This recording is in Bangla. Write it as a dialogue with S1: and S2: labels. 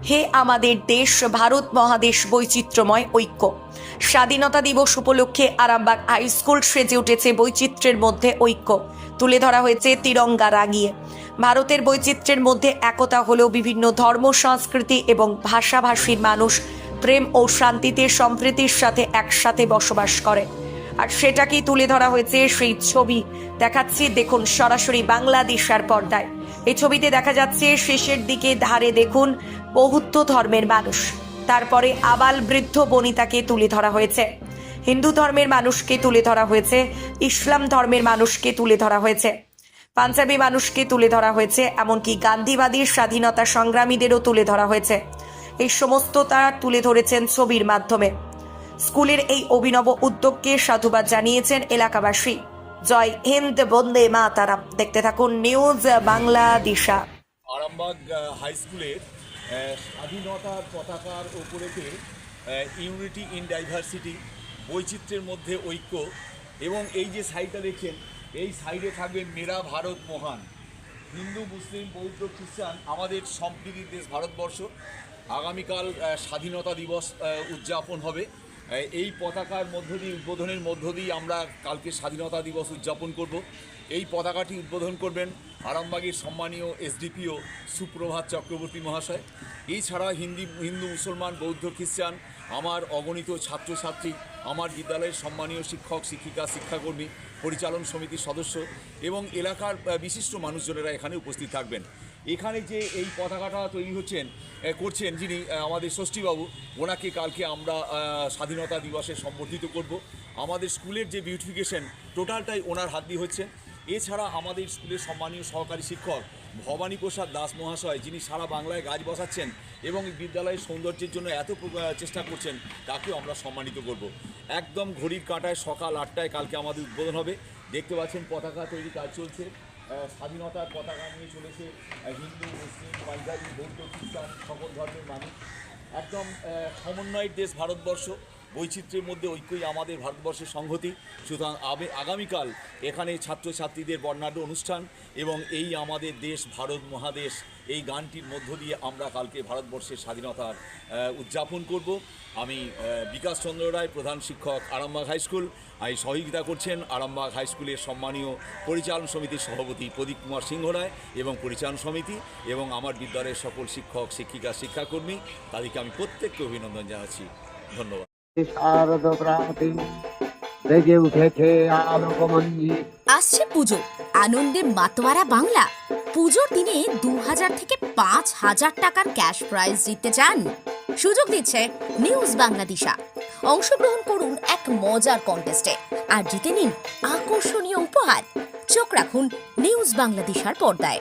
S1: হে আমাদের দেশ ভারত মহাদেশ বৈচিত্র্যময় ঐক্য। স্বাধীনতা দিবস উপলক্ষে আরামবাগ হাই স্কুল সেজে উঠেছে বৈচিত্র্যের মধ্যে ঐক্য। তুলে ধরা হয়েছে তিরঙ্গা রাঙিয়ে। ভারতের বৈচিত্র্যের মধ্যে একতা হলেও বিভিন্ন ধর্ম, সংস্কৃতি এবং ভাষাভাষীর মানুষ প্রেম ও শান্তিতে সম্প্রীতির সাথে একসাথে বসবাস করে। আর সেটাকেই তুলে ধরা হয়েছে সেই ছবি দেখাচ্ছি, দেখুন সরাসরি বাংলাদেশের পর্দায়। এই ছবিতে দেখা যাচ্ছে শেষের দিকে ধারে দেখুন বৌদ্ধ ধর্মের মানুষ, তারপরে আবাল বৃদ্ধ বনিতাকে তুলে ধরা হয়েছে, হিন্দু ধর্মের মানুষকে তুলে ধরা হয়েছে, ইসলাম ধর্মের মানুষকে তুলে ধরা হয়েছে, পাঞ্জাবি মানুষকে তুলে ধরা হয়েছে, এমনকি গান্ধীবাদী স্বাধীনতা সংগ্রামীদেরও তুলে ধরা হয়েছে। এই সমস্ত তারা তুলে ধরেছেন ছবির মাধ্যমে। স্কুলের এই অভিনব উদ্যোগকে সাধুবাদ জানিয়েছেন এলাকাবাসী। জয় হিন্দ, বন্দে মাতারাম। দেখতে থাকুন নিউজ বাংলাদেশা।
S2: আরামবাগ হাই স্কুলের স্বাধীনতার পতাকার ওপরেতে ইউনিটি ইন ডাইভার্সিটি, বৈচিত্র্যের মধ্যে ঐক্য, এবং এই যে সাইডটা দেখছেন, এই সাইডে থাকবেন মেরা ভারত মহান। হিন্দু, মুসলিম, বৌদ্ধ, খ্রিস্টান, আমাদের সম্প্রীতির দেশ ভারতবর্ষ। আগামীকাল স্বাধীনতা দিবস উদযাপন হবে। এই পতাকার মধ্য দিয়ে, উদ্বোধনের মধ্য দিয়ে আমরা কালকে স্বাধীনতা দিবস উদযাপন করব। এই পতাকাটি উদ্বোধন করবেন আরামবাগের সম্মানীয় এসডিপিও সুপ্রভাত চক্রবর্তী মহাশয়। এছাড়া হিন্দু, মুসলমান, বৌদ্ধ, খ্রিস্টান, আমার অগণিত ছাত্রছাত্রী, আমার বিদ্যালয়ের সম্মানীয় শিক্ষক, শিক্ষিকা, শিক্ষাকর্মী, পরিচালন সমিতির সদস্য এবং এলাকার বিশিষ্ট মানুষজনেরা এখানে উপস্থিত থাকবেন। এখানে যে এই পতাকাটা তৈরি করছেন যিনি আমাদের ষষ্ঠীবাবু, ওনাকে কালকে আমরা স্বাধীনতা দিবসে সম্বর্ধিত করব। আমাদের স্কুলের যে বিউটিফিকেশন টোটালটাই ওনার হাত দিয়ে হচ্ছে। এছাড়া আমাদের স্কুলের সম্মানীয় সহকারী শিক্ষক ভবানী প্রসাদ দাস মহাশয়, যিনি সারা বাংলায় গাছ বসাচ্ছেন এবং বিদ্যালয়ের সৌন্দর্যের জন্য এত চেষ্টা করছেন, তাকেও আমরা সম্মানিত করব। একদম ঘড়ির কাঁটায় সকাল 8টায় কালকে আমাদের উদ্বোধন হবে। দেখতে পাচ্ছেন পতাকা তৈরি কাজ চলছে। স্বাধীনতার পতাকা নিয়ে চলেছে হিন্দু, মুসলিম, পাঞ্জাবি, বৌদ্ধ, খ্রিস্টান, সকল ধর্মের মানুষ। একদম সমন্বয়ের দেশ ভারতবর্ষ, বৈচিত্র্যের মধ্যে ঐক্যই আমাদের ভারতবর্ষের সংহতি। সুতরাং আগামীকাল এখানে ছাত্রছাত্রীদের বর্ণাঢ্য অনুষ্ঠান এবং এই আমাদের দেশ ভারত মহাদেশ, এই গানটির মধ্য দিয়ে আমরা কালকে ভারতবর্ষের স্বাধীনতার উদযাপন করব। আমি বিকাশ চন্দ্র রায়, প্রধান শিক্ষক আরামবাগ হাই স্কুল। এই সহযোগিতা করছেন আরামবাগ হাই স্কুলের সম্মানীয় পরিচালন সমিতির সভাপতি প্রদীপ কুমার সিংহ রায় এবং পরিচালন সমিতি, এবং আমার বিদ্যালয়ের সকল শিক্ষক, শিক্ষিকা, শিক্ষাকর্মী, তাদেরকে আমি প্রত্যেককে অভিনন্দন জানাচ্ছি। ধন্যবাদ।
S3: আসছে পুজো, আনন্দে মাতোয়ারা বাংলা। পুজোর দিনে 2000 থেকে 5000 টাকার ক্যাশ প্রাইজ জিততে চান? সুযোগ দিচ্ছে নিউজ বাংলাদেশা। অংশগ্রহণ করুন এক মজার কন্টেস্টে আর জিতে নিন আকর্ষণীয় উপহার। চোখ রাখুন নিউজ বাংলাদেশার পর্দায়।